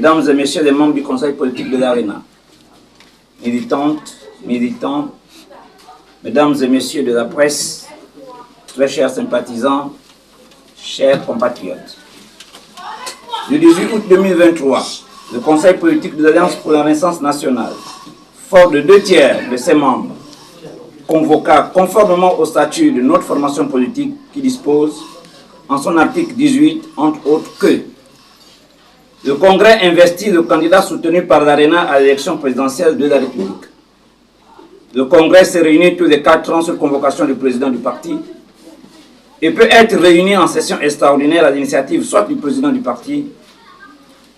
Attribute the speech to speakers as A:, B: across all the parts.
A: Mesdames et Messieurs les membres du Conseil politique de l'ARENA, militantes, militants, Mesdames et Messieurs de la presse, très chers sympathisants, chers compatriotes. Le 18 août 2023, le Conseil politique de l'Alliance pour la Renaissance nationale, fort de 2/3 de ses membres, convoqua conformément au statut de notre formation politique qui dispose, en son article 18, entre autres, que le Congrès investit le candidat soutenu par l'ARENA à l'élection présidentielle de la République. Le Congrès se réunit tous les 4 ans sur convocation du président du parti et peut être réuni en session extraordinaire à l'initiative soit du président du parti,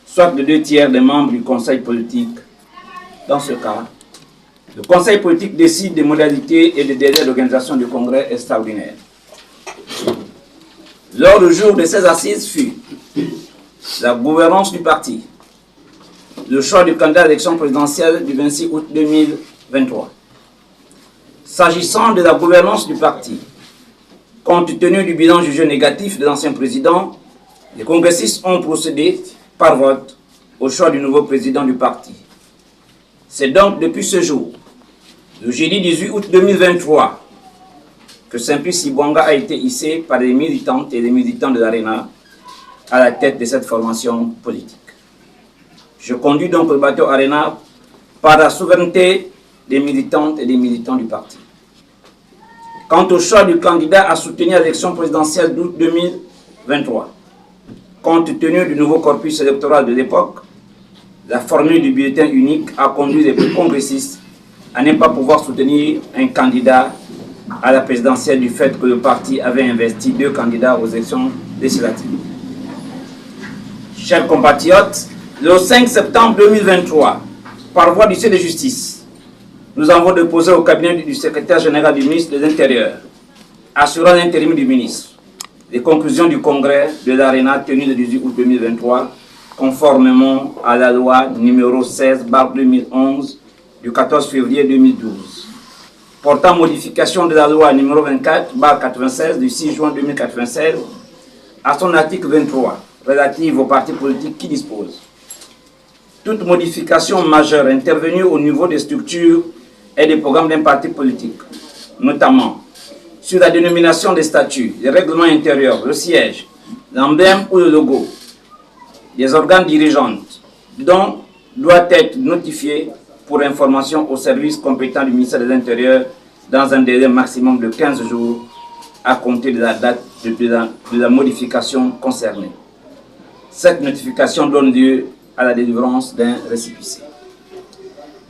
A: soit de 2/3 des membres du Conseil politique. Dans ce cas, le Conseil politique décide des modalités et des délais d'organisation du Congrès extraordinaire. L'ordre du jour de ces assises fut la gouvernance du parti, le choix du candidat à l'élection présidentielle du 26 août 2023. S'agissant de la gouvernance du parti, compte tenu du bilan jugé négatif de l'ancien président, les congressistes ont procédé par vote au choix du nouveau président du parti. C'est donc depuis ce jour, le jeudi 18 août 2023, que Simplice Ibwanga a été hissé par les militantes et les militants de l'ARENA à la tête de cette formation politique. Je conduis donc le bateau ARENA par la souveraineté des militantes et des militants du parti. Quant au choix du candidat à soutenir l'élection présidentielle d'août 2023, compte tenu du nouveau corpus électoral de l'époque, la formule du bulletin unique a conduit les congressistes à ne pas pouvoir soutenir un candidat à la présidentielle du fait que le parti avait investi 2 candidats aux élections législatives. Chers compatriotes, le 5 septembre 2023, par voie du huissier de justice, nous avons déposé au cabinet du secrétaire général du ministre de l'Intérieur, assurant l'intérim du ministre, les conclusions du congrès de l'ARENA tenu le 18 août 2023, conformément à la loi numéro 16/2011 du 14 février 2012, portant modification de la loi numéro 24/96 du 6 juin 2096 à son article 23, relative aux partis politiques qui dispose. Toute modification majeure intervenue au niveau des structures et des programmes d'un parti politique, notamment sur la dénomination des statuts, les règlements intérieurs, le siège, l'emblème ou le logo, des organes dirigeants, dont doit être notifiée pour information au service compétent du ministère de l'Intérieur dans un délai maximum de 15 jours à compter de la date de la modification concernée. Cette notification donne lieu à la délivrance d'un récépissé.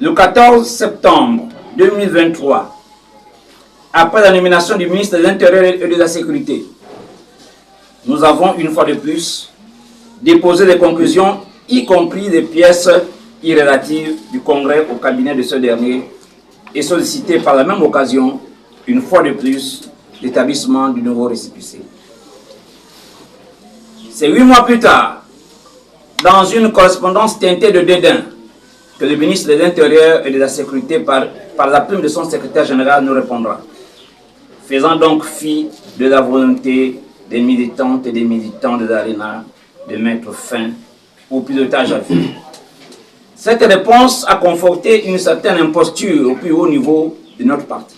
A: Le 14 septembre 2023, après la nomination du ministre de l'Intérieur et de la Sécurité, nous avons une fois de plus déposé les conclusions, y compris les pièces irrélatives du Congrès au cabinet de ce dernier et sollicité par la même occasion, une fois de plus, l'établissement du nouveau récépissé. C'est 8 mois plus tard, dans une correspondance teintée de dédain, que le ministre de l'Intérieur et de la Sécurité, par la plume de son secrétaire général, nous répondra, faisant donc fi de la volonté des militantes et des militants de l'ARENA de mettre fin au pilotage à vue. Cette réponse a conforté une certaine imposture au plus haut niveau de notre parti.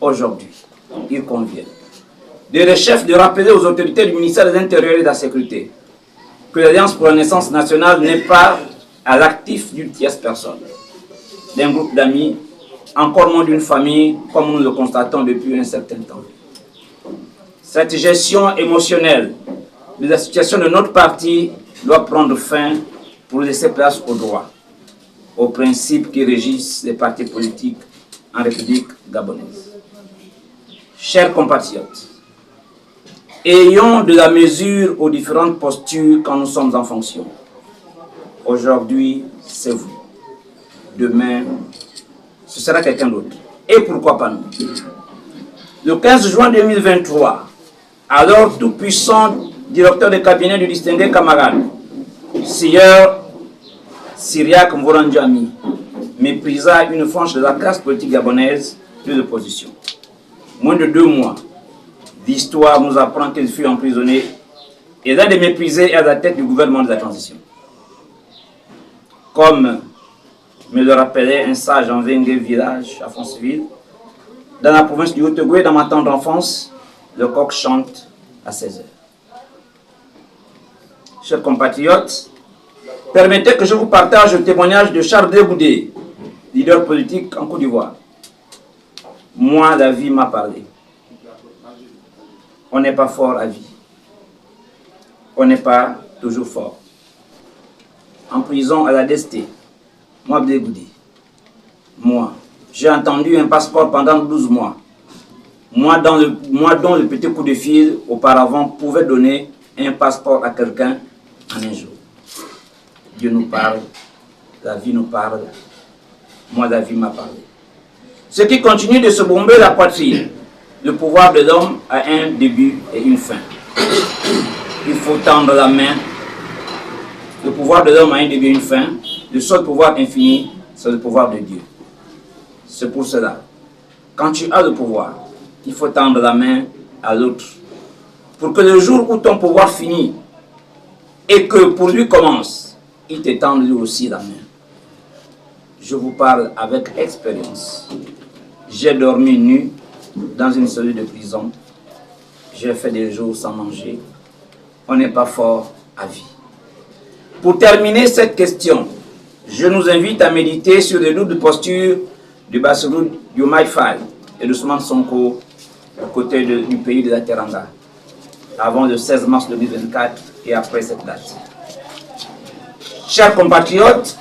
A: Aujourd'hui, il convient de chef de rappeler aux autorités du ministère de l'Intérieur et de la Sécurité que l'Alliance pour la Renaissance nationale n'est pas à l'actif d'une tierce personne, d'un groupe d'amis, encore moins d'une famille, comme nous le constatons depuis un certain temps. Cette gestion émotionnelle de la situation de notre parti doit prendre fin pour laisser place au droit, aux principes qui régissent les partis politiques en République gabonaise. Chers compatriotes, ayons de la mesure aux différentes postures quand nous sommes en fonction. Aujourd'hui, c'est vous. Demain, ce sera quelqu'un d'autre. Et pourquoi pas nous? Le 15 juin 2023, alors tout puissant directeur de cabinet du distingué camarade, Sieur Syriac Mvorandjami, méprisa une frange de la classe politique gabonaise de l'opposition. Moins de 2 mois, l'histoire nous apprend qu'il fut emprisonné et là de mépriser à la tête du gouvernement de la transition. Comme me le rappelait un sage en Vengue village à Fonceville, dans la province du Haut-Ogooué, dans ma tendre enfance, le coq chante à 16 heures. Chers compatriotes, permettez que je vous partage le témoignage de Charles Deboudé, leader politique en Côte d'Ivoire. Moi, la vie m'a parlé. On n'est pas fort à vie. On n'est pas toujours fort. En prison à la DST, moi, Deboudé. Moi, j'ai entendu un passeport pendant 12 mois. Moi dont le petit coup de fil auparavant pouvait donner un passeport à quelqu'un en un jour. Dieu nous parle, la vie nous parle, moi la vie m'a parlé. Ce qui continue de se bomber la poitrine, le pouvoir de l'homme a un début et une fin. Il faut tendre la main. Le pouvoir de l'homme a un début et une fin. Le seul pouvoir infini, c'est le pouvoir de Dieu. C'est pour cela, quand tu as le pouvoir, il faut tendre la main à l'autre. Pour que le jour où ton pouvoir finit et que pour lui commence, il t'étende lui aussi la main. Je vous parle avec expérience. J'ai dormi nu dans une cellule de prison. J'ai fait des jours sans manger. On n'est pas fort à vie. Pour terminer cette question, je nous invite à méditer sur les lourdes postures du Bassirou Diomaye Faye et d'Ousmane Sonko à côté du pays de la Teranga, avant le 16 mars 2024 et après cette date. Chers compatriotes,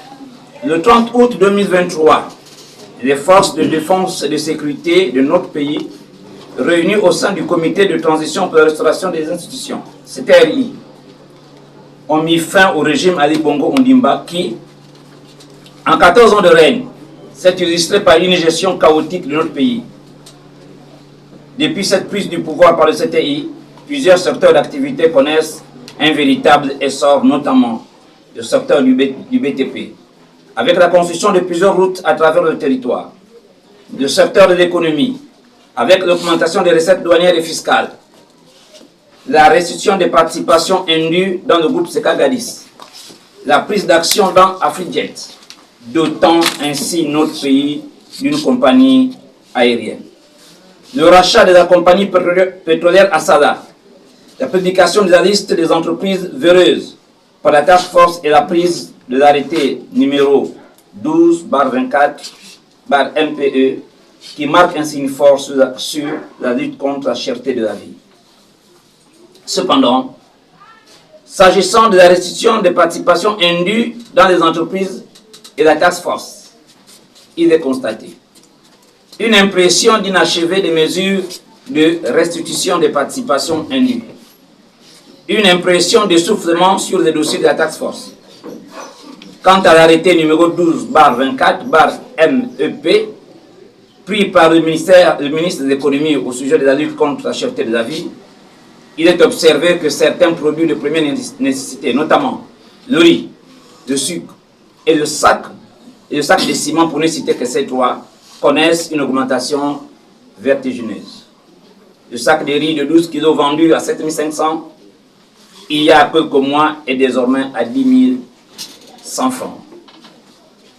A: le 30 août 2023, les forces de défense et de sécurité de notre pays, réunies au sein du comité de transition pour la restauration des institutions, CTRI, ont mis fin au régime Ali Bongo Ondimba qui, en 14 ans de règne, s'est illustré par une gestion chaotique de notre pays. Depuis cette prise du pouvoir par le CTI, plusieurs secteurs d'activité connaissent un véritable essor, notamment le secteur du BTP, avec la construction de plusieurs routes à travers le territoire, le secteur de l'économie, avec l'augmentation des recettes douanières et fiscales, la restitution des participations indues dans le groupe Sekagadis, la prise d'action dans AfriJet, dotant ainsi notre pays d'une compagnie aérienne. Le rachat de la compagnie pétrolière Assala, la publication de la liste des entreprises véreuses par la Task Force et la prise de l'arrêté numéro 12/24/MPE qui marque un signe fort sur la lutte contre la cherté de la vie. Cependant, s'agissant de la restitution des participations indues dans les entreprises et la Task Force, il est constaté une impression d'inachevé des mesures de restitution des participations indues, une impression d'essoufflement sur les dossiers de la Task Force. Quant à l'arrêté numéro 12/24/MEP, pris par le ministre de l'économie au sujet de la lutte contre la cherté de la vie, il est observé que certains produits de première nécessité, notamment le riz, le sucre et le sac de ciment, pour ne citer que ces trois, connaissent une augmentation vertigineuse. Le sac de riz de 12 kg vendu à 7 500 il y a quelques mois est désormais à 10 100 francs.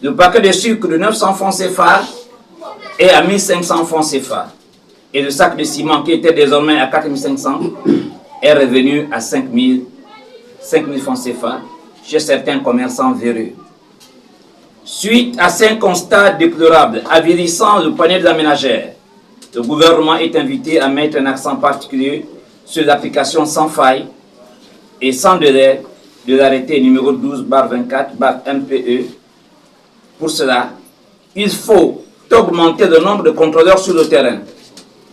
A: Le paquet de sucre de 900 francs CFA est à 1500 francs CFA. Et le sac de ciment qui était désormais à 4500 est revenu à 5000 francs CFA chez certains commerçants véreux. Suite à ces constats déplorables avilissant le panier de la ménagère, le gouvernement est invité à mettre un accent particulier sur l'application sans faille et sans délai de l'arrêté numéro 12/24/MPE. Pour cela, il faut augmenter le nombre de contrôleurs sur le terrain.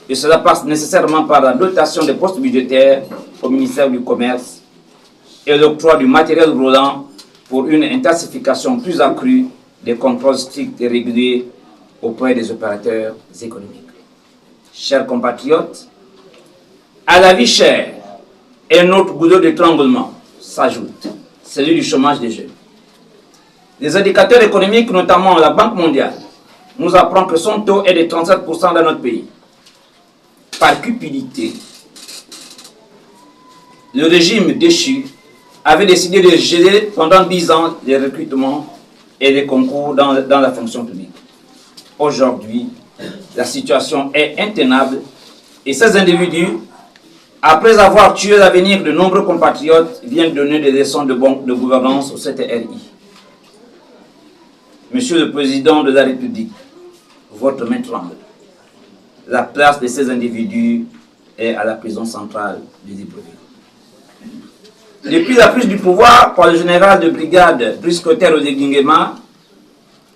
A: Et cela passe nécessairement par la dotation des postes budgétaires au ministère du Commerce et l'octroi du matériel roulant pour une intensification plus accrue des contrôles stricts et réguliers auprès des opérateurs économiques. Chers compatriotes, à la vie chère, un autre goulot d'étranglement s'ajoute, celui du chômage des jeunes. Les indicateurs économiques, notamment la Banque mondiale, nous apprend que son taux est de 37% dans notre pays. Par cupidité, le régime déchu avait décidé de geler pendant 10 ans les recrutements et des concours dans la fonction publique. Aujourd'hui, la situation est intenable et ces individus, après avoir tué l'avenir de nombreux compatriotes, viennent donner des leçons de gouvernance au CTRI. Monsieur le Président de la République, votre main tremble. La place de ces individus est à la prison centrale de Libreville. Depuis la prise du pouvoir par le général de brigade Brice Clotaire Odeguingema,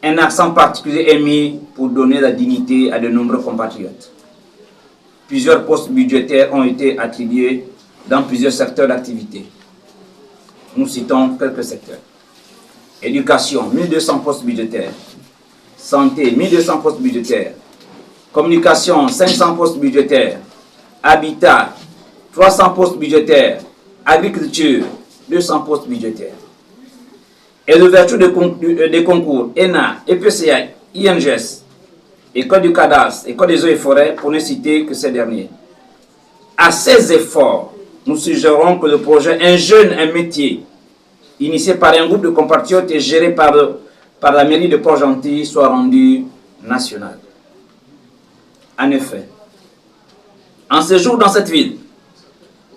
A: un accent particulier est mis pour donner la dignité à de nombreux compatriotes. Plusieurs postes budgétaires ont été attribués dans plusieurs secteurs d'activité. Nous citons quelques secteurs. Éducation, 1200 postes budgétaires. Santé, 1200 postes budgétaires. Communication, 500 postes budgétaires. Habitat, 300 postes budgétaires. Agriculture, 200 postes budgétaires. Et l'ouverture des concours ENA, EPCA, INGS, École du cadastre, École des eaux et forêts, pour ne citer que ces derniers. À ces efforts, nous suggérons que le projet Un jeune, un métier, initié par un groupe de compatriotes et géré par la mairie de Port-Gentil, soit rendu national. En effet, en séjour dans cette ville,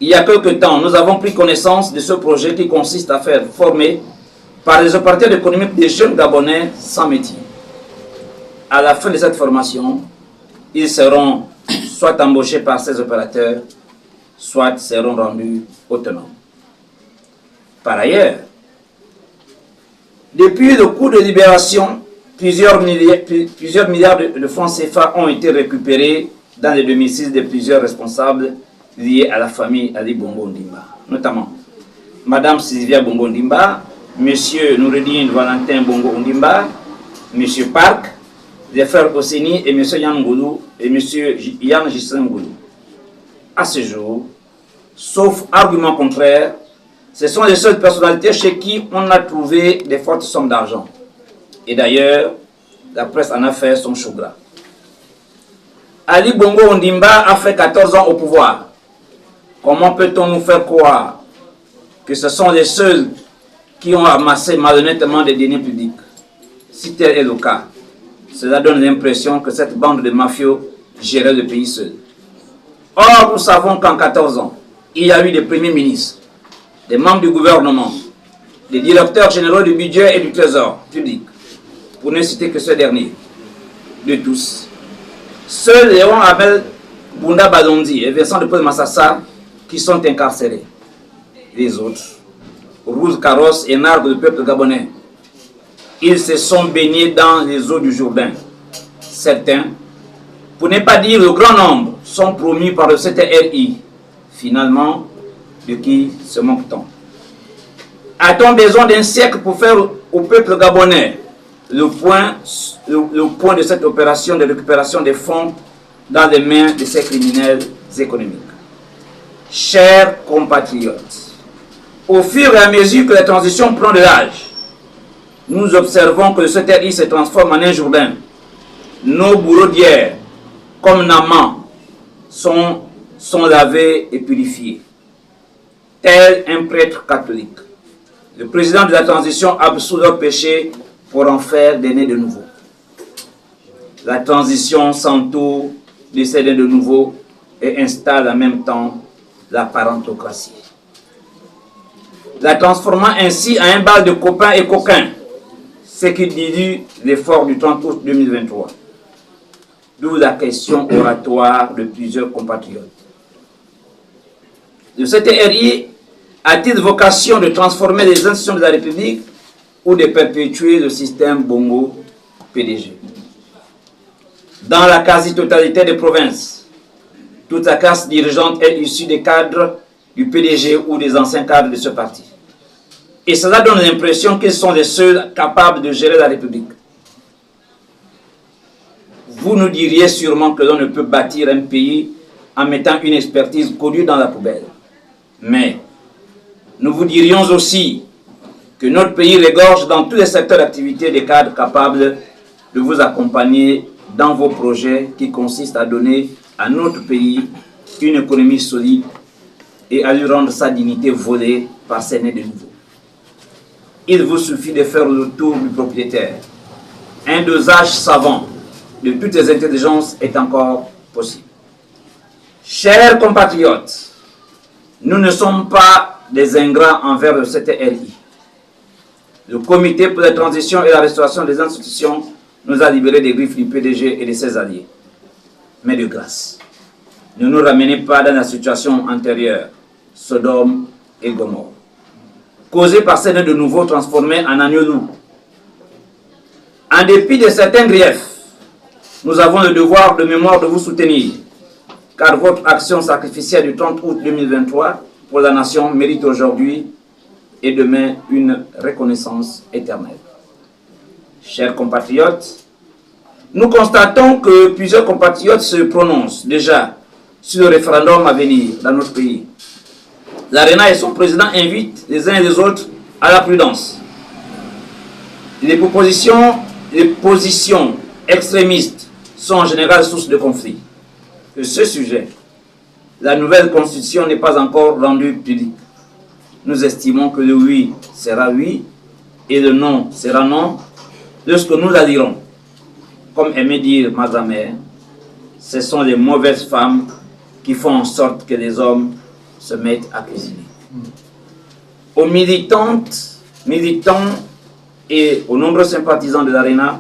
A: il y a quelque temps, nous avons pris connaissance de ce projet qui consiste à faire former par les opérateurs économiques des jeunes Gabonais sans métier. À la fin de cette formation, ils seront soit embauchés par ces opérateurs, soit seront rendus autonomes. Par ailleurs, depuis le coup de libération, plusieurs milliards de francs CFA ont été récupérés dans les domiciles de plusieurs responsables liés à la famille Ali Bongo Ondimba, notamment Madame Sylvia Bongo Ondimba, Monsieur Noureddin Valentin Bongo Ondimba, Monsieur Park, les frères Oseni et Monsieur Yann Ngoulou et Monsieur Yann Gislain Ngoulou. À ce jour, sauf argument contraire, ce sont les seules personnalités chez qui on a trouvé des fortes sommes d'argent. Et d'ailleurs, la presse en a fait son chagrin. Ali Bongo Ondimba a fait 14 ans au pouvoir. Comment peut-on nous faire croire que ce sont les seuls qui ont amassé malhonnêtement des deniers publics? Si tel est le cas, cela donne l'impression que cette bande de mafieux gérait le pays seul. Or, nous savons qu'en 14 ans, il y a eu des premiers ministres, des membres du gouvernement, des directeurs généraux du budget et du trésor public, pour ne citer que ceux derniers, de tous. Seuls Léon Abel Bunda Balondi et Vincent de Paul Massassa qui sont incarcérés. Les autres, Rouge Carrosse et Nargue du peuple gabonais, ils se sont baignés dans les eaux du Jourdain. Certains, pour ne pas dire le grand nombre, sont promus par le CTRI. Finalement, de qui se moque-t-on? A-t-on besoin d'un siècle pour faire au peuple gabonais le point de cette opération de récupération des fonds dans les mains de ces criminels économiques? Chers compatriotes, au fur et à mesure que la transition prend de l'âge, nous observons que le CTRI se transforme en un Jourdain. Nos bourreaux d'hier, comme Naman, sont lavés et purifiés. Tel un prêtre catholique, le président de la transition absout leur péché pour en faire des nés de nouveau. La transition s'entoure de ces nés de nouveau et installe en même temps la parentocratie, la transformant ainsi en un bal de copains et coquins, ce qui dilue l'effort du 30 août 2023. D'où la question oratoire de plusieurs compatriotes. Le CTRI a-t-il vocation de transformer les institutions de la République ou de perpétuer le système Bongo PDG? Dans la quasi-totalité des provinces, toute la classe dirigeante est issue des cadres du PDG ou des anciens cadres de ce parti. Et cela donne l'impression qu'ils sont les seuls capables de gérer la République. Vous nous diriez sûrement que l'on ne peut bâtir un pays en mettant une expertise connue dans la poubelle. Mais nous vous dirions aussi que notre pays regorge dans tous les secteurs d'activité des cadres capables de vous accompagner dans vos projets qui consistent à donner à notre pays une économie solide et à lui rendre sa dignité volée par ses nés de nouveau. il vous suffit de faire le tour du propriétaire. Un dosage savant de toutes les intelligences est encore possible. Chers compatriotes, nous ne sommes pas des ingrats envers le CTLI. Le Comité pour la transition et la restauration des institutions nous a libérés des griffes du PDG et de ses alliés. Mais de grâce, ne nous ramenez pas dans la situation antérieure, Sodome et Gomorrhe, causée par celle de nouveau transformés en agneaux loups. En dépit de certains griefs, nous avons le devoir de mémoire de vous soutenir, car votre action sacrificielle du 30 août 2023 pour la nation mérite aujourd'hui et demain une reconnaissance éternelle. Chers compatriotes, nous constatons que plusieurs compatriotes se prononcent déjà sur le référendum à venir dans notre pays. L'ARENA et son président invitent les uns et les autres à la prudence. Les positions extrémistes sont en général source de conflits. Sur ce sujet, la nouvelle constitution n'est pas encore rendue publique. Nous estimons que le oui sera oui et le non sera non lorsque nous la lirons. Comme aimait dire ma grand-mère, ce sont les mauvaises femmes qui font en sorte que les hommes se mettent à cuisiner. Aux militantes, militants et aux nombreux sympathisants de l'ARENA,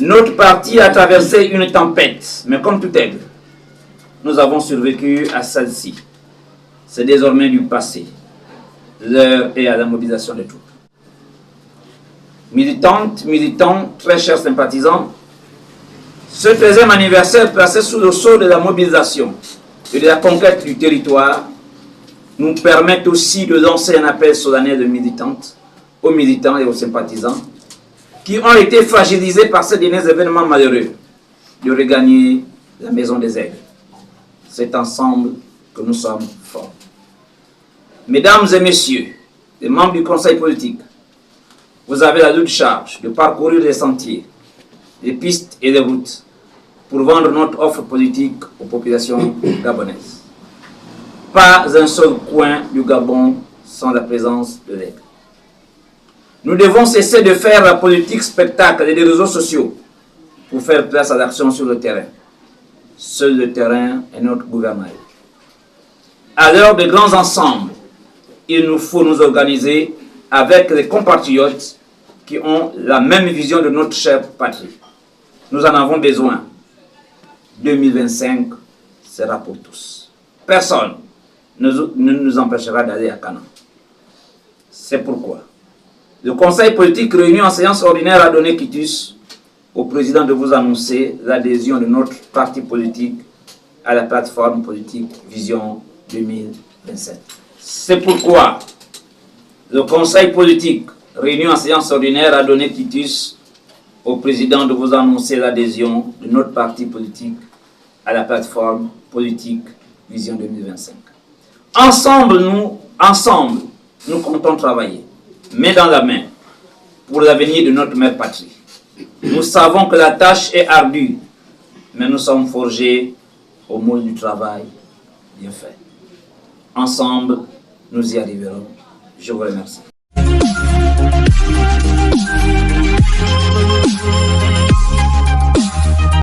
A: notre parti a traversé une tempête, mais comme tout aigle, nous avons survécu à celle-ci. C'est désormais du passé. L'heure est à la mobilisation de troupes. Militantes, militants, très chers sympathisants, ce 13e anniversaire placé sous le sceau de la mobilisation et de la conquête du territoire nous permet aussi de lancer un appel solennel de militantes, aux militants et aux sympathisants qui ont été fragilisés par ces derniers événements malheureux, de regagner la maison des aigles. C'est ensemble que nous sommes forts. Mesdames et messieurs, les membres du Conseil politique, vous avez la lourde charge de parcourir les sentiers, les pistes et les routes pour vendre notre offre politique aux populations gabonaises. Pas un seul coin du Gabon sans la présence de l'aigle. Nous devons cesser de faire la politique spectacle et des réseaux sociaux pour faire place à l'action sur le terrain. Seul le terrain est notre gouvernail. À l'heure de grands ensembles, il nous faut nous organiser avec les compatriotes qui ont la même vision de notre chère patrie. Nous en avons besoin. 2025 sera pour tous. Personne ne nous empêchera d'aller à Canaan. C'est pourquoi le Conseil politique réuni en séance ordinaire a donné quitus au président de vous annoncer l'adhésion de notre parti politique à la plateforme politique Vision 2027. C'est pourquoi le Conseil politique réuni en séance ordinaire a donné quitus au président de vous annoncer l'adhésion de notre parti politique à la plateforme politique Vision 2025. Ensemble, nous comptons travailler, main dans la main, pour l'avenir de notre mère patrie. Nous savons que la tâche est ardue, mais nous sommes forgés au moule du travail bien fait. Ensemble, nous y arriverons. Je vous remercie.